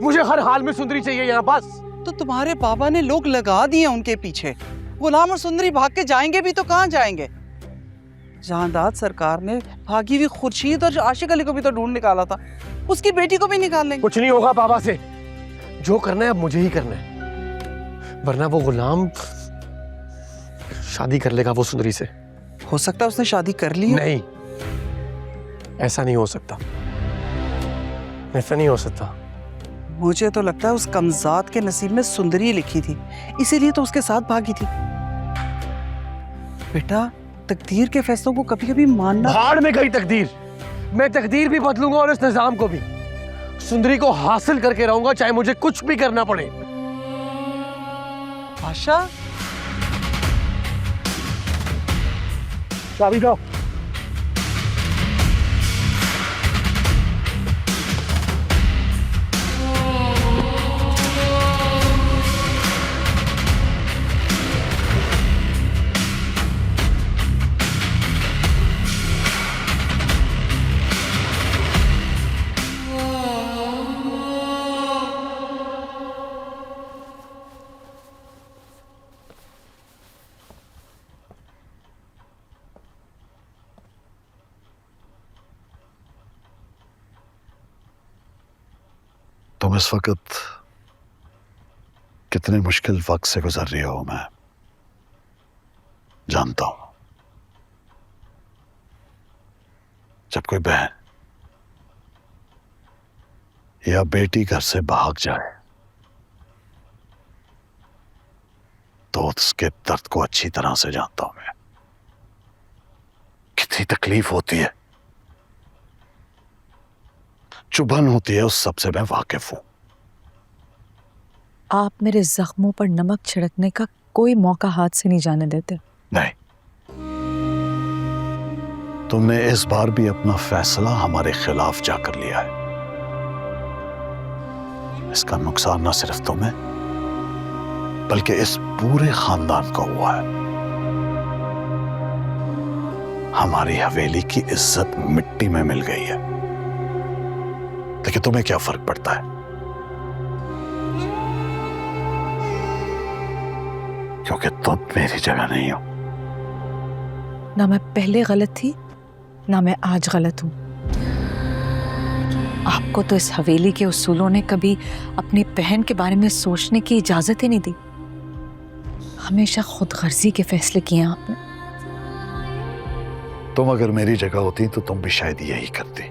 मुझे हर हाल में सुंदरी चाहिए यहाँ बस। तो तुम्हारे पापा ने लोग लगा दिए उनके पीछे। गुलाम और सुंदरी भाग के जाएंगे भी तो कहाँ जाएंगे? जहांदाद सरकार ने भागी हुई खुर्शीद और आशिक अली को भी तो ढूंढ निकाला था, उसकी बेटी को भी निकाल लेंगे। कुछ नहीं होगा पापा से, जो करना है अब मुझे ही करना है, वरना वो गुलाम शादी कर लेगा वो सुंदरी से। हो सकता है उसने शादी कर ली हो। नहीं, ऐसा नहीं हो सकता, ऐसा नहीं हो सकता। मुझे तो लगता है उस कमजात के नसीब में सुंदरी लिखी थी, इसीलिए तो उसके साथ भागी थी। बेटा, तकदीर के फैसलों को कभी कभी मानना। भाड़ में गई तकदीर, मैं तकदीर भी बदलूंगा और इस निजाम को भी। सुंदरी को हासिल करके रहूंगा, चाहे मुझे कुछ भी करना पड़े। आशा, चाबी दो। तुम इस वक्त कितने मुश्किल वक्त से गुजर रही हो मैं जानता हूं। जब कोई बहन या बेटी घर से भाग जाए तो उसके दर्द को अच्छी तरह से जानता हूं मैं। कितनी तकलीफ होती है, चुभन होती है, उस सबसे मैं वाकिफ हूं। आप मेरे जख्मों पर नमक छिड़कने का कोई मौका हाथ से नहीं जाने देते। नहीं, तुमने इस बार भी अपना फैसला हमारे खिलाफ जाकर लिया है। इसका नुकसान न सिर्फ तुम्हें बल्कि इस पूरे खानदान को हुआ है। हमारी हवेली की इज्जत मिट्टी में मिल गई है, लेकिन तुम्हें क्या फर्क पड़ता है? क्योंकि तुम मेरी जगह नहीं हो। ना मैं पहले गलत थी, ना मैं आज गलत हूं। आपको तो इस हवेली के उसूलों ने कभी अपनी बहन के बारे में सोचने की इजाजत ही नहीं दी। हमेशा खुदगर्जी के फैसले किए आपने। तुम अगर मेरी जगह होती तो तुम भी शायद यही करती,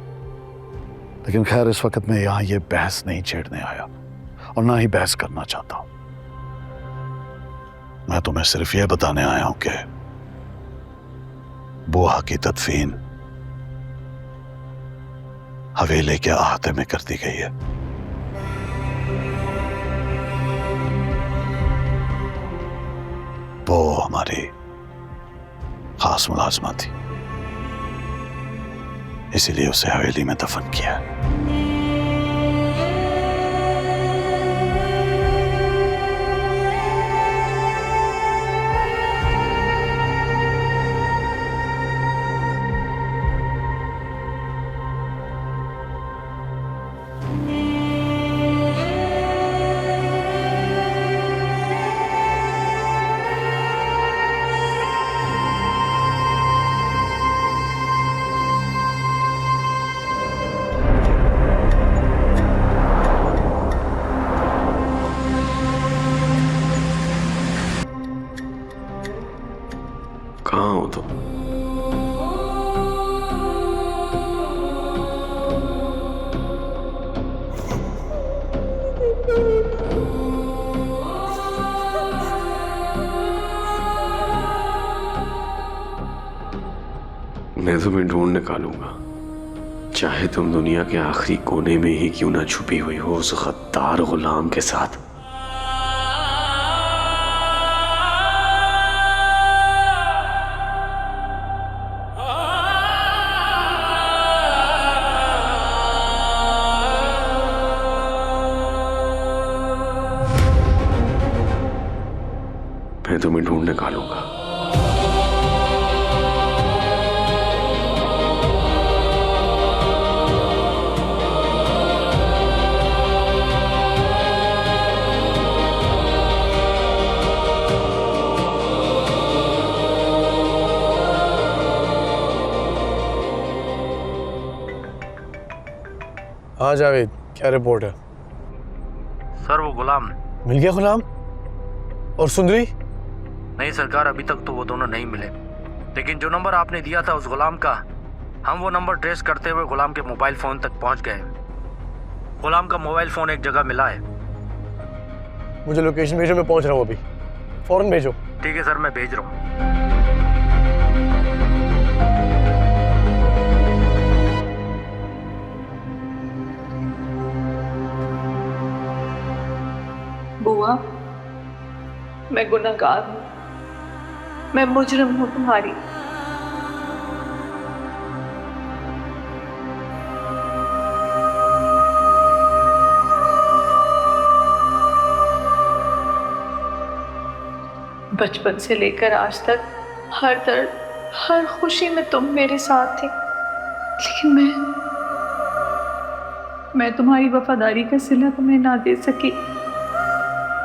लेकिन खैर इस वक्त मैं यहां ये बहस नहीं छेड़ने आया और ना ही बहस करना चाहता हूं। मैं तुम्हें सिर्फ ये बताने आया हूं कि बुआ की तदफीन हवेली के अहाते में कर दी गई है। वो हमारी खास मुलाजमा थी, इसीलिए उसे हवेली में दफन किया। कहाँ हो तुम? मैं तुम्हें ढूंढ निकालूंगा, चाहे तुम दुनिया के आखिरी कोने में ही क्यों ना छुपी हुई हो उस गद्दार गुलाम के साथ। मैं तुम्हें ढूंढ निकालूंगा। हाँ जावेद, क्या रिपोर्ट है? सर वो गुलाम मिल गया गुलाम? और सुंदरी? नहीं सरकार, अभी तक तो वो दोनों नहीं मिले, लेकिन जो नंबर आपने दिया था उस गुलाम का, हम वो नंबर ट्रेस करते हुए गुलाम के मोबाइल फ़ोन तक पहुंच गए। गुलाम का मोबाइल फ़ोन एक जगह मिला है। मुझे लोकेशन भेजो, मैं पहुंच रहा हूँ अभी। फौरन भेजो। ठीक है सर, मैं भेज रहा हूँ। बुआ, मैं गुनहगार हूँ, मैं मुजरिम हूँ तुम्हारी। बचपन से लेकर आज तक हर दर्द, हर खुशी में तुम मेरे साथ थे, लेकिन मैं तुम्हारी वफादारी का सिला तुम्हें ना दे सकी।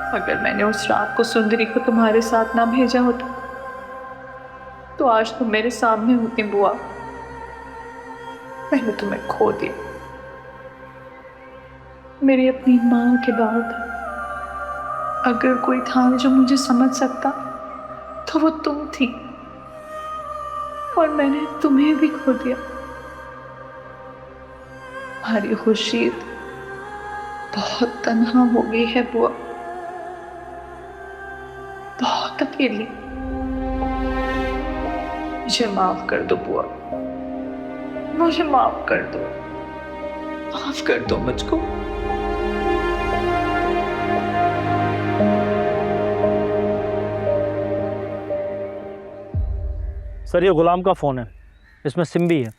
अगर मैंने उस रात को सुंदरी को तुम्हारे साथ ना भेजा होता तो आज तुम मेरे सामने होती बुआ। मैंने तुम्हें खो दिया। मेरी अपनी माँ के बाद अगर कोई था जो मुझे समझ सकता तो वो तुम थी, और मैंने तुम्हें भी खो दिया। हमारी खुर्शीद बहुत तन्हा हो गई है बुआ, बहुत अकेली। मुझे माफ कर दो बुआ, मुझे माफ कर दो, माफ कर दो मुझको। सर ये गुलाम का फ़ोन है, इसमें सिम भी है।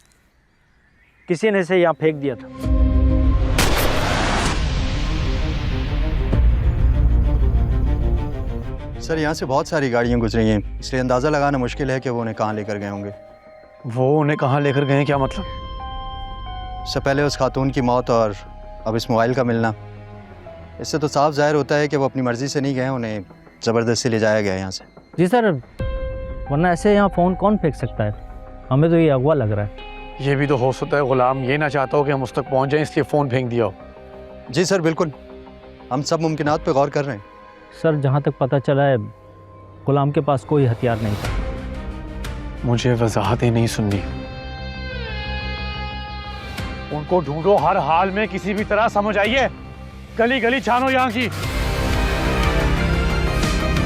किसी ने इसे यहाँ फेंक दिया था। सर यहाँ से बहुत सारी गाड़ियाँ गुजरी हैं, इसलिए अंदाज़ा लगाना मुश्किल है कि वो उन्हें कहाँ लेकर गए होंगे। वो उन्हें कहाँ लेकर गए हैं, क्या मतलब? इससे पहले उस खातून की मौत और अब इस मोबाइल का मिलना, इससे तो साफ जाहिर होता है कि वो अपनी मर्ज़ी से नहीं गए, उन्हें ज़बरदस्ती ले जाया गया यहाँ से। जी सर, वरना ऐसे यहाँ फ़ोन कौन फेंक सकता है? हमें तो ये अगवा लग रहा है। ये भी तो हो सकता है गुलाम ये ना चाहता हो कि हम उस तक पहुंच जाएं, इसलिए फ़ोन फेंक दिया हो। जी सर बिल्कुल, हम सब मुमकिनात पे गौर कर रहे हैं। सर जहाँ तक पता चला है गुलाम के पास कोई हथियार नहीं था। मुझे वजाहतें नहीं सुननी। उनको ढूंढो हर हाल में, किसी भी तरह समझ आइए। गली गली छानो यहाँ की।